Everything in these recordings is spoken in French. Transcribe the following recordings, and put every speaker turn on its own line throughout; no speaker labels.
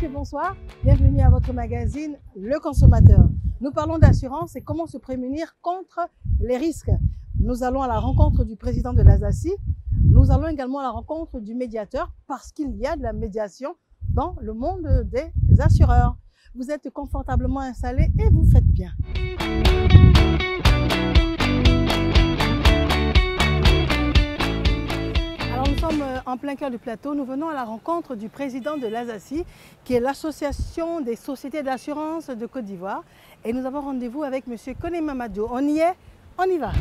et bonsoir. Bienvenue à votre magazine Le Consommateur. Nous parlons d'assurance et comment se prémunir contre les risques. Nous allons à la rencontre du président de l'ASACI. Nous allons également à la rencontre du médiateur parce qu'il y a de la médiation dans le monde des assureurs. Vous êtes confortablement installés et vous faites bien. Alors nous sommes en plein cœur du plateau. Nous venons à la rencontre du président de l'ASACI, qui est l'Association des sociétés d'assurance de Côte d'Ivoire. Et nous avons rendez-vous avec M. Koné Mamadou. On y est, on y va.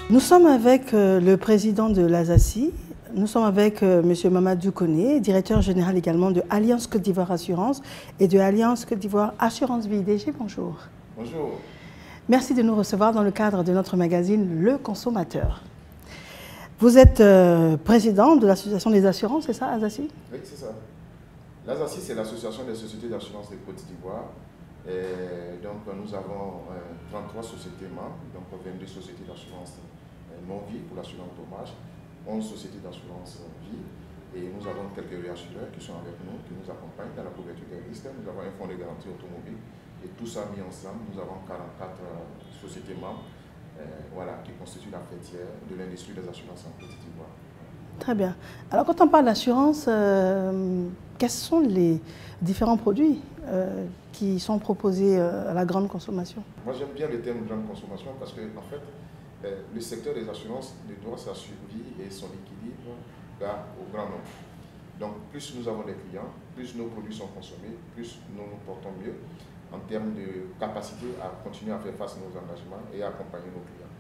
Nous sommes avec le président de l'ASACI, nous sommes avec M. Mamadou Koné, directeur général également de Alliance Côte d'Ivoire Assurance et de Alliance Côte d'Ivoire Assurance Vie. DG, bonjour.
Bonjour.
Merci de nous recevoir dans le cadre de notre magazine Le Consommateur. Vous êtes président de l'Association des assurances, c'est ça, ASACI?
Oui, c'est ça. L'ASACI, c'est l'Association des sociétés d'assurance de Côte d'Ivoire. Donc, nous avons 33 sociétés membres, donc 22 sociétés d'assurance non-vie pour l'assurance dommage, 11 sociétés d'assurance vie, et nous avons quelques réassureurs qui sont avec nous, qui nous accompagnent dans la couverture des risques. Nous avons un fonds de garantie automobile, et tout ça mis ensemble, nous avons 44 sociétés membres voilà, qui constituent la fêtière de l'industrie des assurances en Côte d'Ivoire.
Très bien. Alors, quand on parle d'assurance, quels sont les différents produits qui sont proposés à la grande consommation?
Moi, j'aime bien le terme grande consommation parce que, en fait, le secteur des assurances doit sa survie et son équilibre au grand nombre. Donc, plus nous avons des clients, plus nos produits sont consommés, plus nous nous portons mieux en termes de capacité à continuer à faire face à nos engagements et à accompagner nos clients.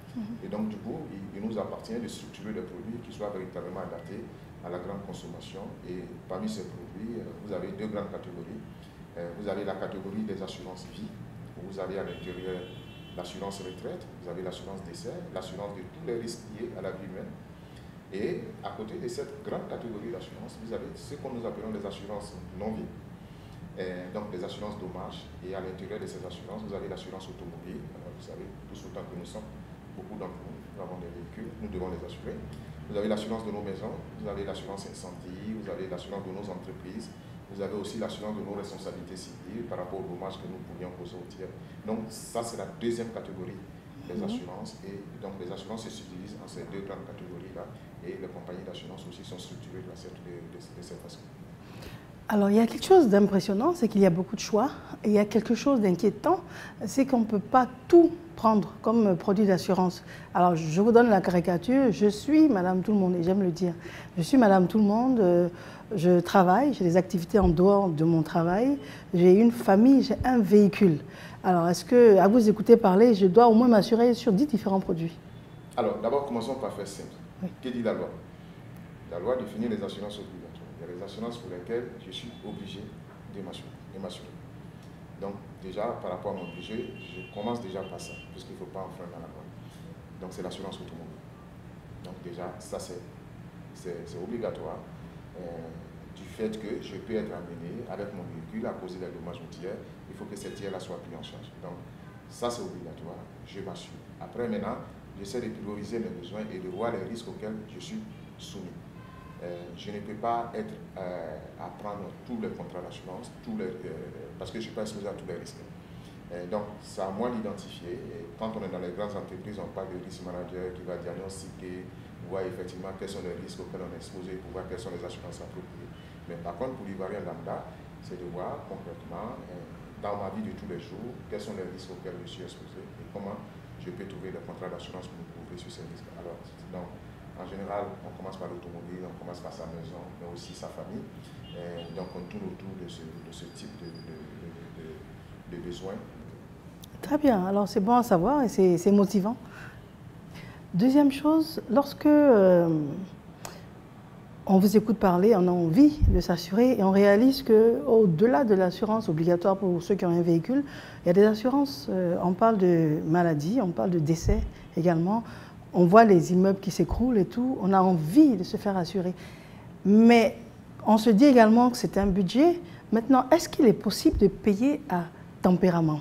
Et donc, du coup, il nous appartient de structurer des produits qui soient véritablement adaptés à la grande consommation. Et parmi ces produits, vous avez deux grandes catégories. Vous avez la catégorie des assurances vie, où vous avez à l'intérieur l'assurance retraite, vous avez l'assurance décès, l'assurance de tous les risques liés à la vie humaine. Et à côté de cette grande catégorie d'assurance, vous avez ce que nous appelons les assurances non-vie, donc les assurances dommages. Et à l'intérieur de ces assurances, vous avez l'assurance automobile. Alors, vous savez, tous autant que nous sommes, beaucoup d'entre nous, nous avons des véhicules, nous devons les assurer. Vous avez l'assurance de nos maisons, vous avez l'assurance incendie, vous avez l'assurance de nos entreprises. Vous avez aussi l'assurance de nos responsabilités civiles par rapport aux dommages que nous pourrions causer aux tiers. Donc ça, c'est la deuxième catégorie des assurances. Et donc les assurances se subdivisent en ces deux grandes catégories-là. Et les compagnies d'assurance aussi sont structurées de cette façon.
Alors, il y a quelque chose d'impressionnant, c'est qu'il y a beaucoup de choix. Et il y a quelque chose d'inquiétant, c'est qu'on ne peut pas tout prendre comme produit d'assurance. Alors, je vous donne la caricature. Je suis Madame Tout-le-Monde, et j'aime le dire. Je suis Madame Tout-le-Monde, je travaille, j'ai des activités en dehors de mon travail, j'ai une famille, j'ai un véhicule. Alors, est-ce que, à vous écouter parler, je dois au moins m'assurer sur 10 différents produits?
Alors, d'abord, commençons par faire simple.
Oui.
Que dit la loi? La loi définit les assurances obligatoires. Il y a les assurances pour lesquelles je suis obligé de m'assurer. Donc, déjà, par rapport à mon budget, je commence déjà par ça, puisqu'il ne faut pas enfreindre la loi. Donc, c'est l'assurance automobile. Donc, déjà, ça, c'est obligatoire. Du fait que je peux être amené avec mon véhicule à causer des dommages routiers, il faut que ces tiers-là soient pris en charge. Donc, ça, c'est obligatoire, je m'assure. Après, maintenant, j'essaie de prioriser mes besoins et de voir les risques auxquels je suis soumis. Je ne peux pas être à prendre tous les contrats d'assurance, parce que je ne suis pas exposé à tous les risques. Donc, c'est à moi d'identifier. Quand on est dans les grandes entreprises, on parle de risque manager qui va diagnostiquer, voir effectivement quels sont les risques auxquels on est exposé, pour voir quelles sont les assurances appropriées. Mais par contre, pour l'Ivoirien lambda, c'est de voir concrètement, dans ma vie de tous les jours, quels sont les risques auxquels je suis exposé et comment je peux trouver des contrats d'assurance pour me couvrir sur ces risques. Alors, donc, en général, on commence par l'automobile, on commence par sa maison, mais aussi sa famille. Donc, on tourne autour de ce type de besoins. Très
bien, alors c'est bon à savoir et c'est motivant. Deuxième chose, lorsque on vous écoute parler, on a envie de s'assurer et on réalise qu'au-delà de l'assurance obligatoire pour ceux qui ont un véhicule, il y a des assurances, on parle de maladie, on parle de décès également, on voit les immeubles qui s'écroulent et tout, on a envie de se faire assurer. Mais on se dit également que c'est un budget. Maintenant, est-ce qu'il est possible de payer à tempérament?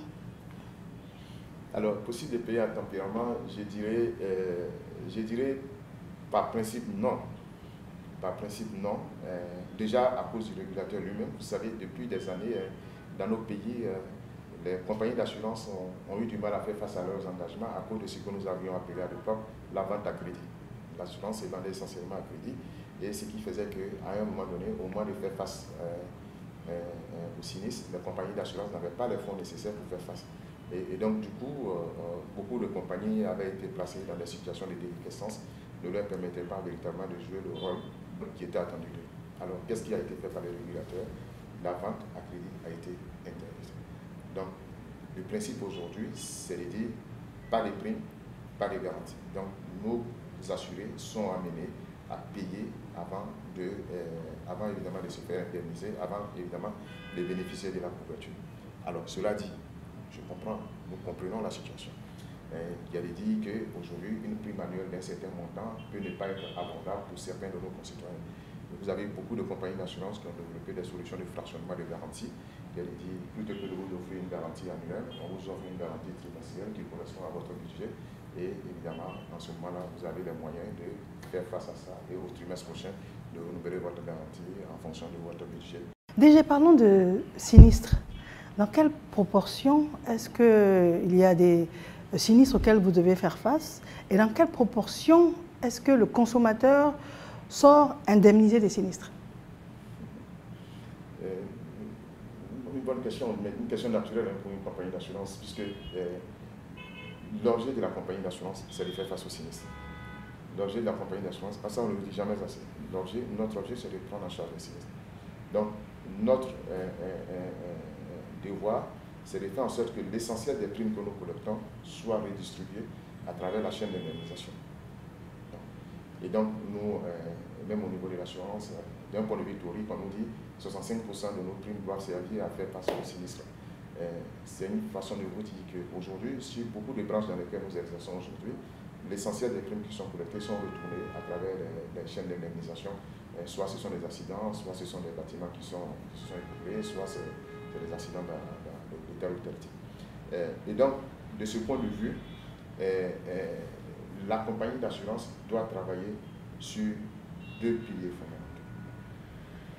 Alors, possible de payer à tempérament, je dirais par principe non. Par principe non. Déjà à cause du régulateur lui-même, vous savez, depuis des années, dans nos pays, les compagnies d'assurance ont eu du mal à faire face à leurs engagements à cause de ce que nous avions appelé à l'époque la vente à crédit. L'assurance se vendait essentiellement à crédit, et ce qui faisait qu'à un moment donné, au moins de faire face au sinistre, les compagnies d'assurance n'avaient pas les fonds nécessaires pour faire face. Et donc, du coup, beaucoup de compagnies avaient été placées dans des situations de déliquescence, ne leur permettaient pas véritablement de jouer le rôle qui était attendu d'eux. Alors, qu'est-ce qui a été fait par les régulateurs? La vente à crédit a été interdite. Donc, le principe aujourd'hui, c'est de dire pas de primes, pas de garantie. Donc, nos assurés sont amenés à payer avant évidemment de se faire indemniser, avant évidemment de bénéficier de la couverture. Alors, cela dit, je comprends, nous comprenons la situation. Il y a des dit qu'aujourd'hui, une prime annuelle d'un certain montant peut ne pas être abordable pour certains de nos concitoyens. Vous avez beaucoup de compagnies d'assurance qui ont développé des solutions de fractionnement de garantie. Il y a des dit, plutôt que de vous offrir une garantie annuelle, on vous offre une garantie trimestrielle qui correspond à votre budget. Et évidemment, en ce moment-là, vous avez les moyens de faire face à ça et au trimestre prochain, de renouveler votre garantie en fonction de votre budget.
Déjà, parlons de sinistres. Dans quelle proportion est-ce qu'il y a des sinistres auxquels vous devez faire face, et dans quelle proportion est-ce que le consommateur sort indemnisé des sinistres?
Une bonne question, mais une question naturelle pour une compagnie d'assurance, puisque l'objet de la compagnie d'assurance, c'est de faire face aux sinistres. L'objet de la compagnie d'assurance, ça on ne le dit jamais assez, notre objet c'est de prendre en charge les sinistres. Donc notre devoir, c'est de faire en sorte que l'essentiel des primes que nous collectons soit redistribué à travers la chaîne d'indemnisation. Et donc, nous, même au niveau de l'assurance, d'un point de vue théorique, on nous dit 65% de nos primes doivent servir à faire face aux sinistres. C'est une façon de vous dire qu'aujourd'hui, sur beaucoup de branches dans lesquelles nous exerçons aujourd'hui, l'essentiel des primes qui sont collectées sont retournées à travers les chaînes d'indemnisation. Soit ce sont des accidents, soit ce sont des bâtiments qui se sont écoulés, soit c'est des accidents de tel ou tel type. Et donc, de ce point de vue, la compagnie d'assurance doit travailler sur deux piliers fondamentaux.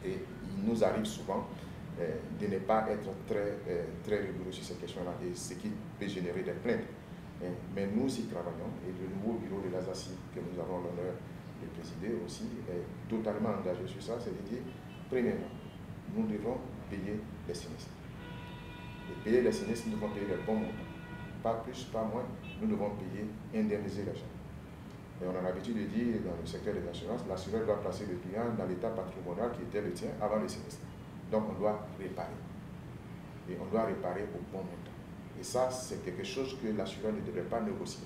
Et il nous arrive souvent de ne pas être très rigoureux sur ces questions-là, et ce qui peut générer des plaintes. Mais nous y travaillons, et le nouveau bureau de l'ASACI, que nous avons l'honneur de présider aussi, est totalement engagé sur ça. C'est-à-dire, premièrement, nous devons payer les sinistres. Et payer les sinistres, nous devons payer les bons montants. Pas plus, pas moins, nous devons payer, indemniser les gens. Et on a l'habitude de dire dans le secteur des assurances, l'assureur doit placer le client dans l'état patrimonial qui était le tien avant le sinistre. Donc on doit réparer. Et on doit réparer au bon montant. Et ça, c'est quelque chose que l'assureur ne devrait pas négocier.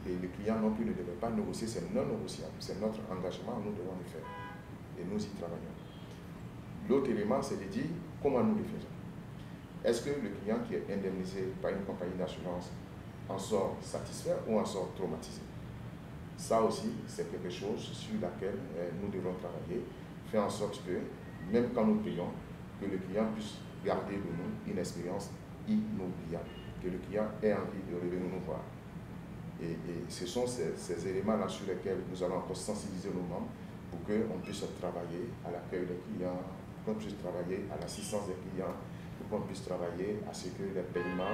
Et le client non plus ne devrait pas négocier, c'est non négociable. C'est notre engagement, nous devons le faire. Et nous y travaillons. L'autre élément, c'est de dire comment nous le faisons. Est-ce que le client qui est indemnisé par une compagnie d'assurance en sort satisfait ou en sort traumatisé? Ça aussi, c'est quelque chose sur laquelle nous devons travailler, faire en sorte que, même quand nous payons, que le client puisse garder de nous une expérience inoubliable, que le client ait envie de revenir nous voir. Et ce sont ces éléments-là sur lesquels nous allons encore sensibiliser nos membres pour qu'on puisse travailler à l'accueil des clients, pour qu'on puisse travailler à l'assistance des clients, pour qu'on puisse travailler à ce que les paiements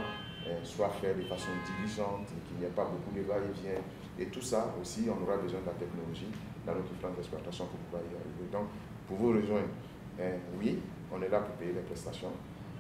soient faits de façon diligente, qu'il n'y ait pas beaucoup de va-et-vient. Et tout ça aussi, on aura besoin de la technologie dans nos différentes exploitations pour pouvoir y arriver. Donc, pour vous rejoindre, oui, on est là pour payer les prestations.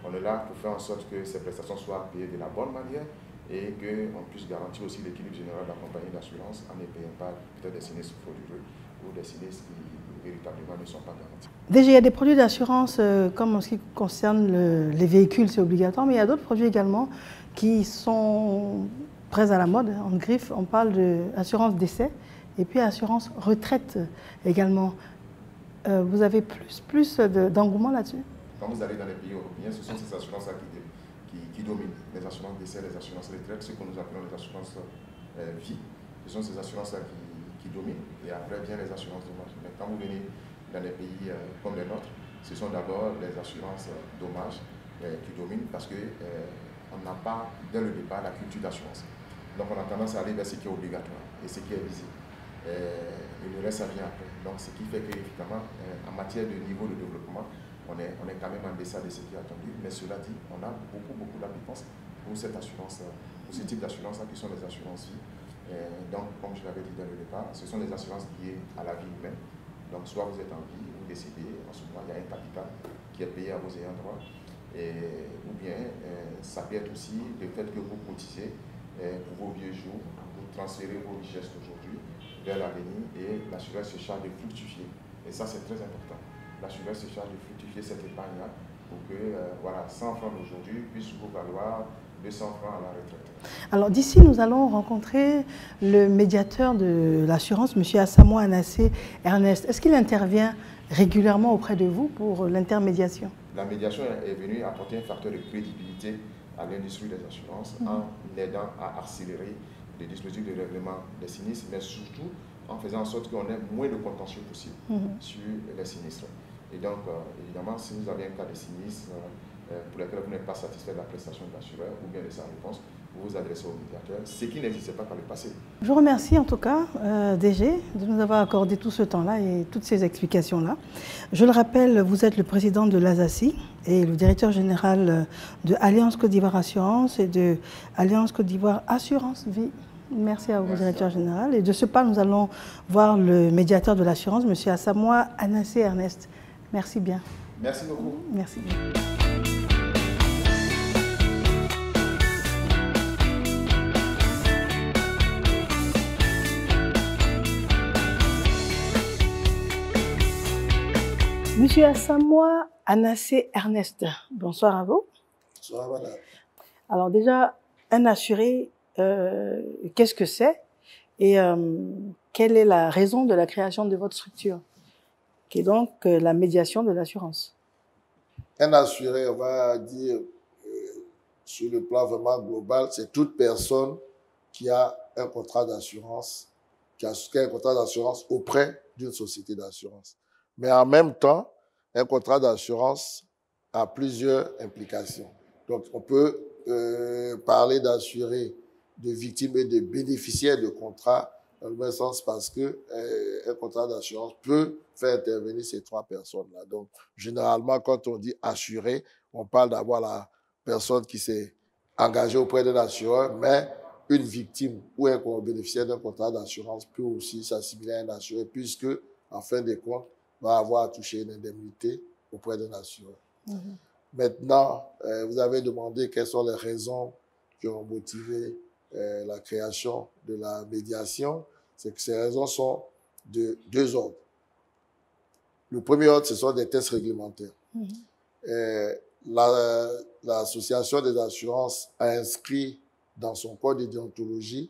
On est là pour faire en sorte que ces prestations soient payées de la bonne manière et qu'on puisse garantir aussi l'équilibre général de la compagnie d'assurance en ne payant pas peut-être des sinistres frauduleux ou des sinistres qui véritablement ne sont pas garantis.
Déjà, il y a des produits d'assurance, comme en ce qui concerne les véhicules, c'est obligatoire, mais il y a d'autres produits également qui sont très à la mode. En griffe, on parle d'assurance décès et puis assurance retraite également. Vous avez plus d'engouement là-dessus?
Quand vous allez dans les pays européens, ce sont ces assurances-là qui dominent. Les assurances décès, les assurances retraite, ce que nous appelons les assurances vie. Ce sont ces assurances-là qui dominent. Et après viennent les assurances dommages. Mais quand vous venez dans des pays comme les nôtres, ce sont d'abord les assurances dommages qui dominent parce que on n'a pas, dès le départ, la culture d'assurance. Donc on a tendance à aller vers ce qui est obligatoire et ce qui est visible. Et le reste, ça vient après. Donc ce qui fait qu'évidemment, en matière de niveau de développement, on est quand même en deçà de ce qui est attendu. Mais cela dit, on a beaucoup d'appétence pour cette assurance, pour ce type d'assurance-là qui sont les assurances vie. Donc, comme je l'avais dit dès le départ, ce sont des assurances liées à la vie humaine. Donc, soit vous êtes en vie ou décédé, en ce moment, il y a un capital qui est payé à vos ayants droit. Ou bien, ça peut être aussi le fait que vous cotisez pour vos vieux jours, vous transférez vos richesses d'aujourd'hui vers l'avenir et l'assureur se charge de fructifier. Et ça, c'est très important. L'assureur se charge de fructifier cette épargne-là pour que voilà, 100 francs d'aujourd'hui puissent vous valoir 200 francs à la retraite.
Alors d'ici, nous allons rencontrer le médiateur de l'assurance, M. Asamoah Anassé Ernest. Est-ce qu'il intervient régulièrement auprès de vous pour l'intermédiation?
La médiation est venue apporter un facteur de crédibilité à l'industrie des assurances en aidant à accélérer les dispositifs de règlement des sinistres, mais surtout en faisant en sorte qu'on ait moins de contentieux possible sur les sinistres. Et donc, évidemment, si vous avez un cas de sinistre pour lequel vous n'êtes pas satisfait de la prestation de l'assureur ou bien de sa réponse, vous vous adressez au médiateur, ce qui n'existait pas par le passé.
Je vous remercie en tout cas, DG, de nous avoir accordé tout ce temps-là et toutes ces explications-là. Je le rappelle, vous êtes le président de l'ASACI et le directeur général de Alliance Côte d'Ivoire Assurance et de Alliance Côte d'Ivoire Assurance Vie. Merci à vous, directeur général. Et de ce pas, nous allons voir le médiateur de l'assurance, M. Asamoah Anassé Ernest. Merci bien.
Merci beaucoup.
Merci bien. Monsieur Asamoah Anassé Ernest, bonsoir à vous.
Bonsoir, voilà.
Alors déjà, un assuré, qu'est-ce que c'est et quelle est la raison de la création de votre structure, qui est donc la médiation de l'assurance?
Un assuré, on va dire, sur le plan vraiment global, c'est toute personne qui a un contrat d'assurance, qui a un contrat d'assurance auprès d'une société d'assurance. Mais en même temps, un contrat d'assurance a plusieurs implications. Donc, on peut parler d'assurés, de victimes et de bénéficiaires de contrats dans le même sens parce que un contrat d'assurance peut faire intervenir ces trois personnes-là. Donc, généralement, quand on dit assuré, on parle d'avoir la personne qui s'est engagée auprès d'un assureur, mais une victime ou un bénéficiaire d'un contrat d'assurance peut aussi s'assimiler à un assuré puisque, en fin de compte, va avoir à toucher une indemnité auprès d'un assureur. Maintenant, vous avez demandé quelles sont les raisons qui ont motivé la création de la médiation. C'est que ces raisons sont de deux ordres. Le premier ordre, ce sont des tests réglementaires. L'association des assurances a inscrit dans son code de déontologie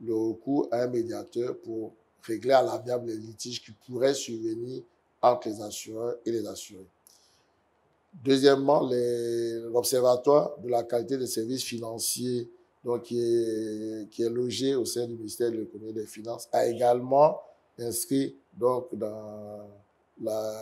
le recours à un médiateur pour régler à l'amiable les litiges qui pourraient survenir entre les assureurs et les assurés. Deuxièmement, l'Observatoire de la qualité des services financiers, donc qui est logé au sein du ministère de l'Économie et des Finances, a également inscrit donc dans la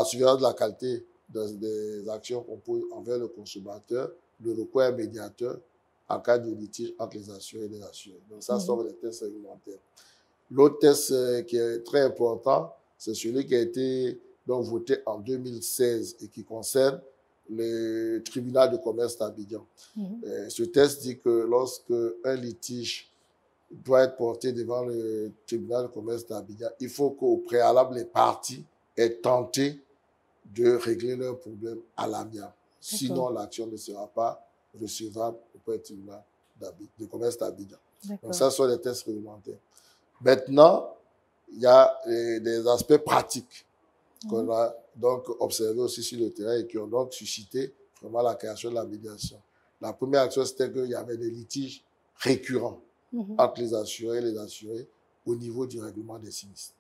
surveillance de la qualité des actions qu'on pose envers le consommateur, le recours à un médiateur en cas de litige entre les assurés et les assurés. Donc ça, ce sont les tests réglementaires. L'autre test qui est très important, c'est celui qui a été donc voté en 2016 et qui concerne le tribunal de commerce d'Abidjan. Ce test dit que lorsque un litige doit être porté devant le tribunal de commerce d'Abidjan, il faut qu'au préalable, les parties aient tenté de régler leurs problèmes à l'amiable. Sinon, l'action ne sera pas recevable auprès du tribunal de commerce d'Abidjan. Donc ça, ce sont les tests réglementaires. Maintenant, il y a des aspects pratiques qu'on a donc observés aussi sur le terrain et qui ont donc suscité vraiment la création de la médiation. La première action, c'était qu'il y avait des litiges récurrents entre les assurés et les assurés au niveau du règlement des sinistres.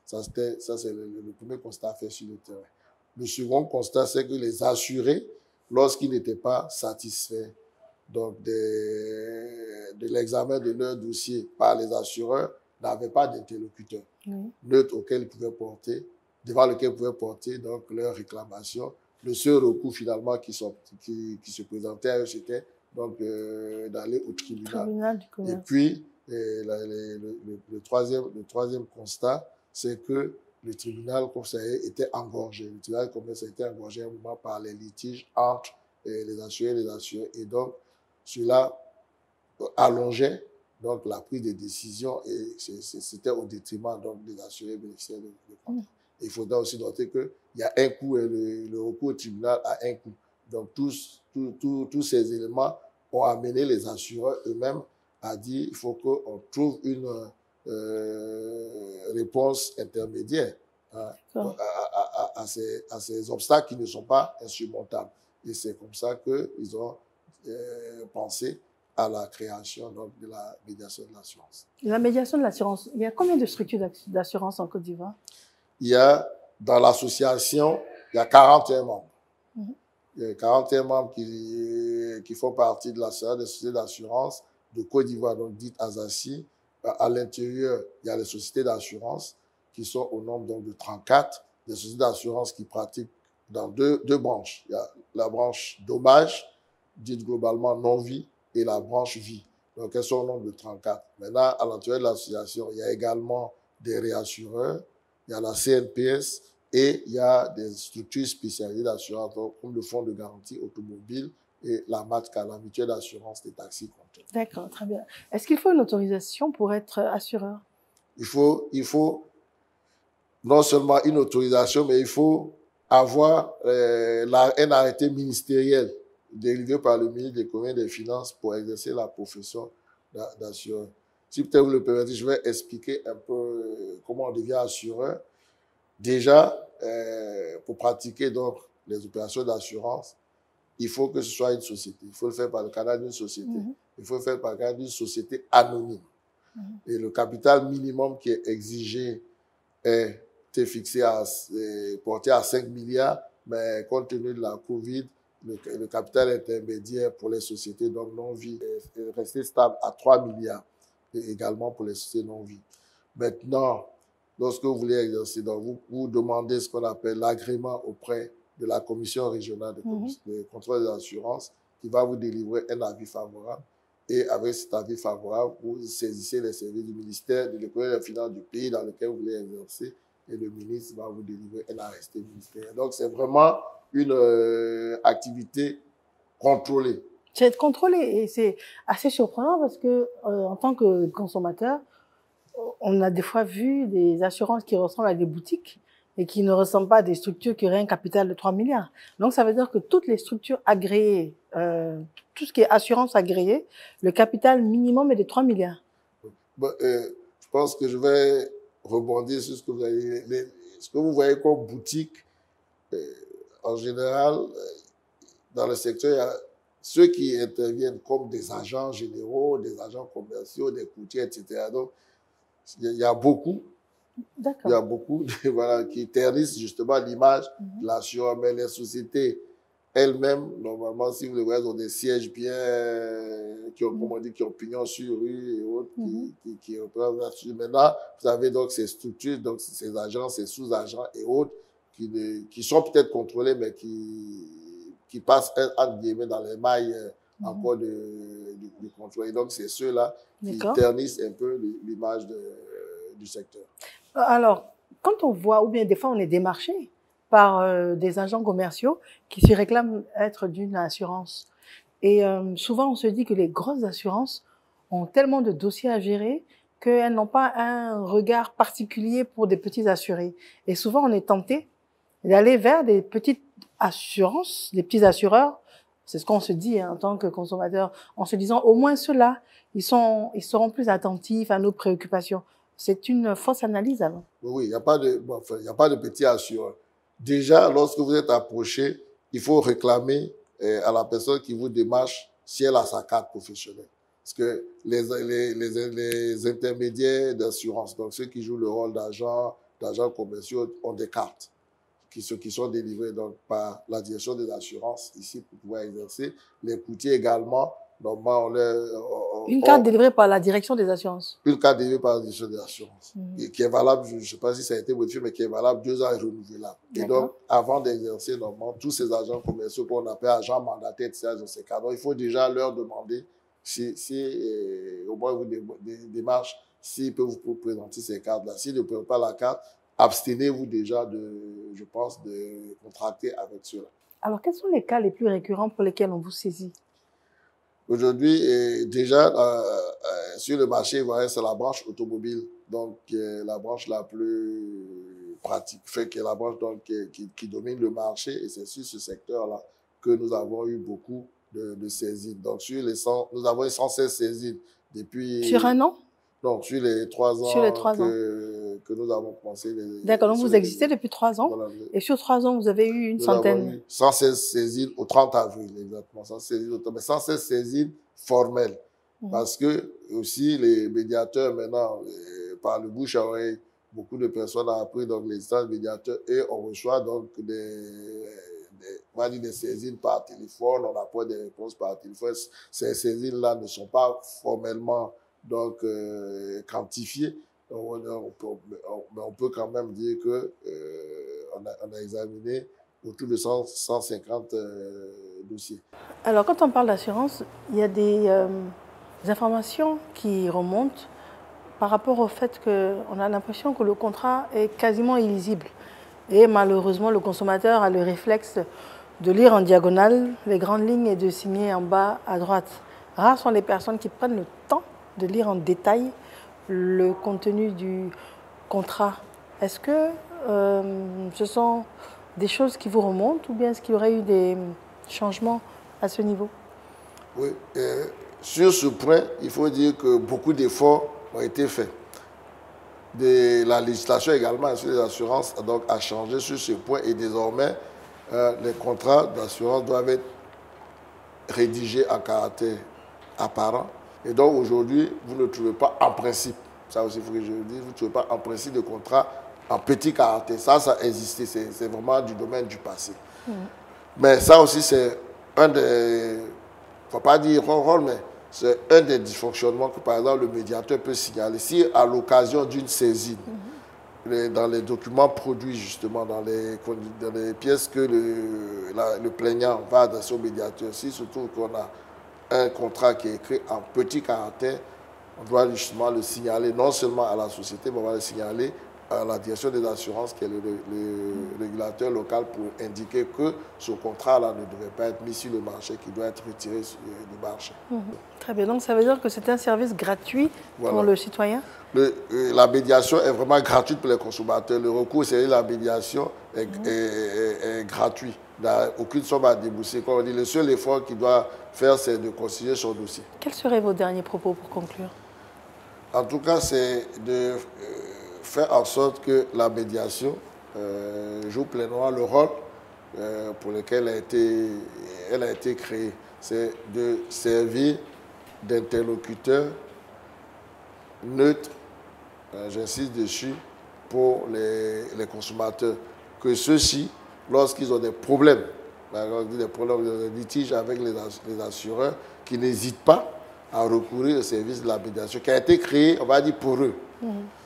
Ça, c'est le premier constat fait sur le terrain. Le second constat, c'est que les assurés, lorsqu'ils n'étaient pas satisfaits donc de l'examen de leur dossier par les assureurs, n'avaient pas d'interlocuteur neutre auquel ils pouvaient porter, devant lequel ils pouvaient porter donc leurs réclamations le seul recours finalement qui se présentait à eux, c'était donc d'aller au tribunal.
Du commerce.
Et puis, le troisième constat, c'est que le tribunal conseiller était engorgé. Le tribunal commerce était engorgé à un moment par les litiges entre les assurés et les assurés. Et donc, cela allongeait donc la prise de décision et c'était au détriment donc, des assurés bénéficiaires de contrats. Il faudra aussi noter qu'il y a un coût et le recours au tribunal a un coût. Donc, tous ces éléments ont amené les assureurs eux-mêmes à dire qu'il faut qu'on trouve une réponse intermédiaire à ces obstacles qui ne sont pas insurmontables. Et c'est comme ça qu'ils ont pensé à la création donc, de la médiation de l'assurance.
La médiation de l'assurance, il y a combien de structures d'assurance en Côte d'Ivoire?
Il y a, dans l'association, il y a 41 membres. Il y a 41 membres qui font partie de la des sociétés d'assurance de Côte d'Ivoire, donc dites ASACI. À l'intérieur, il y a les sociétés d'assurance qui sont au nombre donc, de 34, des sociétés d'assurance qui pratiquent dans deux branches. Il y a la branche dommage, dite globalement non-vie, et la branche vie. Donc, elles sont au nombre de 34. Maintenant, à l'intérieur de l'association, il y a également des réassureurs, il y a la CNPS et il y a des structures spécialisées d'assurance comme le fonds de garantie automobile et la MATCA, la mutuelle d'assurance des taxis compteurs.
D'accord, très bien. Est-ce qu'il faut une autorisation pour être assureur?
Il faut non seulement une autorisation, mais il faut avoir un arrêté ministériel dérivé par le ministre des Commerces et des Finances pour exercer la profession d'assureur. Si peut-être vous le permettez, je vais expliquer un peu comment on devient assureur. Déjà, pour pratiquer donc les opérations d'assurance, il faut que ce soit une société. Il faut le faire par le canal d'une société. Il faut le faire par le canal d'une société anonyme. Et le capital minimum qui est exigé est fixé porté à 5 milliards, mais compte tenu de la Covid, le capital intermédiaire pour les sociétés donc non-vie est resté stable à 3 milliards, et également pour les sociétés non-vie. Maintenant, lorsque vous voulez exercer, donc vous demandez ce qu'on appelle l'agrément auprès de la commission régionale de contrôle des assurances qui va vous délivrer un avis favorable. Et avec cet avis favorable, vous saisissez les services du ministère de l'économie et des finances du pays dans lequel vous voulez exercer et le ministre va vous délivrer un arrêté ministériel. Donc, c'est vraiment une activité contrôlée.
C'est contrôlé et c'est assez surprenant parce que en tant que consommateur, on a des fois vu des assurances qui ressemblent à des boutiques et qui ne ressemblent pas à des structures qui auraient un capital de 3 milliards. Donc, ça veut dire que toutes les structures agréées, tout ce qui est assurance agréée, le capital minimum est de 3 milliards.
Bon, je pense que je vais rebondir sur ce que vous avez dit. Ce que vous voyez comme boutique, en général, dans le secteur, il y a ceux qui interviennent comme des agents généraux, des agents commerciaux, des courtiers, etc. Donc, il y a beaucoup. Il y a beaucoup voilà, qui ternissent justement l'image de l'assureur. Mais les sociétés elles-mêmes, normalement, si vous les voyez, ont des sièges bien qui ont, comment dire, qui ont pignon sur rue et autres, qui représentent là-dessus. Maintenant, vous avez donc ces structures, donc ces agents, ces sous-agents et autres, qui sont peut-être contrôlés, mais qui passent, entre guillemets, dans les mailles encore du contrôle. Et donc, c'est ceux-là qui ternissent un peu l'image du secteur.
Alors, quand on voit, ou bien des fois on est démarché par des agents commerciaux qui se réclament être d'une assurance. Et souvent on se dit que les grosses assurances ont tellement de dossiers à gérer qu'elles n'ont pas un regard particulier pour des petits assurés. Et souvent on est tenté d'aller vers des petites assurances, des petits assureurs. C'est ce qu'on se dit en tant que consommateur, en se disant au moins ceux-là, ils seront plus attentifs à nos préoccupations. C'est une fausse analyse alors.
Oui, il n'y a pas de petit assureur. Déjà, lorsque vous êtes approché, il faut réclamer à la personne qui vous démarche si elle a sa carte professionnelle. Parce que les intermédiaires d'assurance, donc ceux qui jouent le rôle d'agents commerciaux, ont des cartes qui sont délivrées donc, par la direction des assurances ici pour pouvoir exercer. Les courtiers également Normalement,
Une carte délivrée par la direction des assurances.
Une carte délivrée par la direction des assurances. Qui est valable, je ne sais pas si ça a été modifié, mais qui est valable 2 ans et renouvelable. Et donc, avant d'exercer, normalement, tous ces agents commerciaux qu'on appelle agents mandataires, etc., dans ces cadres, il faut déjà leur demander si au moins vous démarche, s'ils peuvent vous présenter ces cartes-là. S'ils ne prennent pas la carte, abstenez-vous déjà je pense, de contracter avec ceux-là.
Alors, quels sont les cas les plus récurrents pour lesquels on vous saisit?
Aujourd'hui, déjà, sur le marché ivoirien, c'est la branche automobile, donc la branche la plus pratique, qui est la branche donc, qui domine le marché, et c'est sur ce secteur-là que nous avons eu beaucoup de saisines. Donc, nous avons eu 116 saisines depuis...
Sur un an?
Non, sur les 3 ans,
sur les 3 ans
que nous avons commencé.
D'accord, donc vous existez depuis 3 ans, voilà, et sur 3 ans, vous avez eu une centaine.
Nous avons eu 116 saisines au 30 avril, exactement. 116 saisines formelles. Parce que aussi, les médiateurs, maintenant, par le bouche à oreille, beaucoup de personnes ont appris donc, l'existence des médiateurs et on reçoit donc on va dire des saisines par téléphone, on apporte des réponses par téléphone. Ces saisines-là ne sont pas formellement donc quantifié, on peut quand même dire que on a examiné autour de 150 dossiers.
Alors, quand on parle d'assurance, il y a des informations qui remontent par rapport au fait qu'on a l'impression que le contrat est quasiment illisible. Et malheureusement, le consommateur a le réflexe de lire en diagonale les grandes lignes et de signer en bas à droite. Rares sont les personnes qui prennent le temps de lire en détail le contenu du contrat. Est-ce que ce sont des choses qui vous remontent ou bien est-ce qu'il y aurait eu des changements à ce niveau?
Oui, sur ce point, il faut dire que beaucoup d'efforts ont été faits. La législation également sur les assurances donc, a changé sur ce point et désormais, les contrats d'assurance doivent être rédigés à caractère apparent. Et donc aujourd'hui, vous ne trouvez pas en principe, ça aussi il faut que je le dise, vous ne trouvez pas en principe de contrat en petit caractère. Ça existait, c'est vraiment du domaine du passé. Mais ça aussi, c'est un des, il ne faut pas dire rôle, mais c'est un des dysfonctionnements que par exemple le médiateur peut signaler. Si à l'occasion d'une saisine, dans les documents produits justement, dans les pièces que le plaignant va adresser au médiateur, si surtout qu'on a un contrat qui est écrit en petit caractère, on doit justement le signaler non seulement à la société, mais on va le signaler à la direction des assurances, qui est le régulateur local, pour indiquer que ce contrat-là ne devrait pas être mis sur le marché, qu'il doit être retiré du marché.
Très bien, donc ça veut dire que c'est un service gratuit pour le citoyen?
La médiation est vraiment gratuite pour les consommateurs. Le recours, c'est la médiation est gratuit. Il n'y a aucune somme à débourser. Comme on dit, le seul effort qu'il doit faire, c'est de consigner son dossier.
Quels seraient vos derniers propos pour conclure?
En tout cas, c'est de faire en sorte que la médiation joue pleinement le rôle pour lequel elle a été créée. C'est de servir d'interlocuteur neutre, j'insiste dessus, pour les consommateurs. Que ceux-ci, lorsqu'ils ont des problèmes, des litiges avec les assureurs, qui n'hésitent pas à recourir au service de la médiation, qui a été créé, on va dire, pour eux.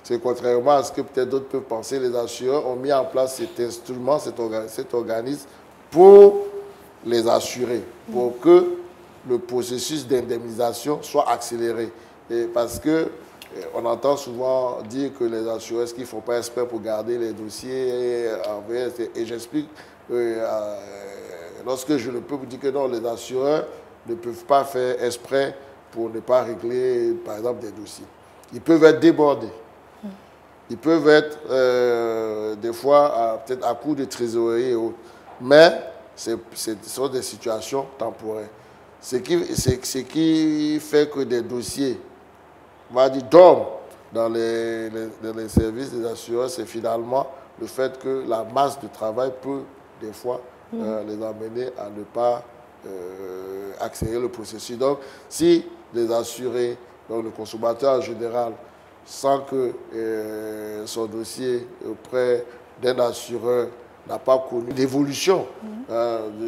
C'est contrairement à ce que peut-être d'autres peuvent penser, les assureurs ont mis en place cet instrument, cet organisme pour les assurer, pour que le processus d'indemnisation soit accéléré. Et parce que on entend souvent dire que les assureurs, ce qu'ils ne font pas exprès pour garder les dossiers, et j'explique, lorsque je ne peux vous dire que non, les assureurs ne peuvent pas faire exprès pour ne pas régler, par exemple, des dossiers. Ils peuvent être débordés. Ils peuvent être, des fois, peut-être à court de trésorerie et autres. Mais ce sont des situations temporaires. Ce qui fait que des dossiers, on va dire, dorment dans les services des assureurs, c'est finalement le fait que la masse de travail peut, des fois, les amener à ne pas accélérer le processus. Donc, si les assurés, donc le consommateur en général, sent que son dossier auprès d'un assureur n'a pas connu d'évolution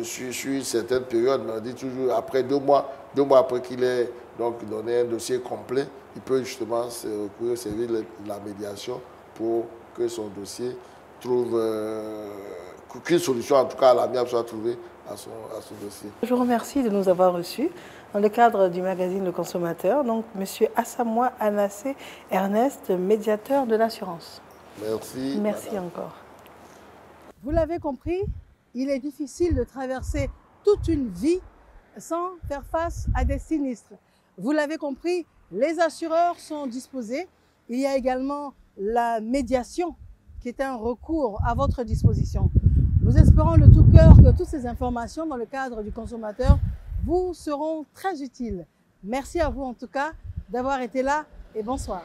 sur une certaine période. Mais on dit toujours, après 2 mois après qu'il ait donc donné un dossier complet, il peut justement se recourir au service de la médiation pour que son dossier trouve qu'une solution, en tout cas à l'amiable, soit trouvée à son dossier.
Je vous remercie de nous avoir reçus dans le cadre du magazine Le Consommateur. Donc, M. Assamoah Anassé Ernest, médiateur de l'assurance.
Merci.
Merci
madame.
encore. Vous l'avez compris, il est difficile de traverser toute une vie sans faire face à des sinistres. Vous l'avez compris, les assureurs sont disposés. Il y a également la médiation qui est un recours à votre disposition. Nous espérons de tout cœur que toutes ces informations dans le cadre du consommateur vous seront très utiles. Merci à vous en tout cas d'avoir été là et bonsoir.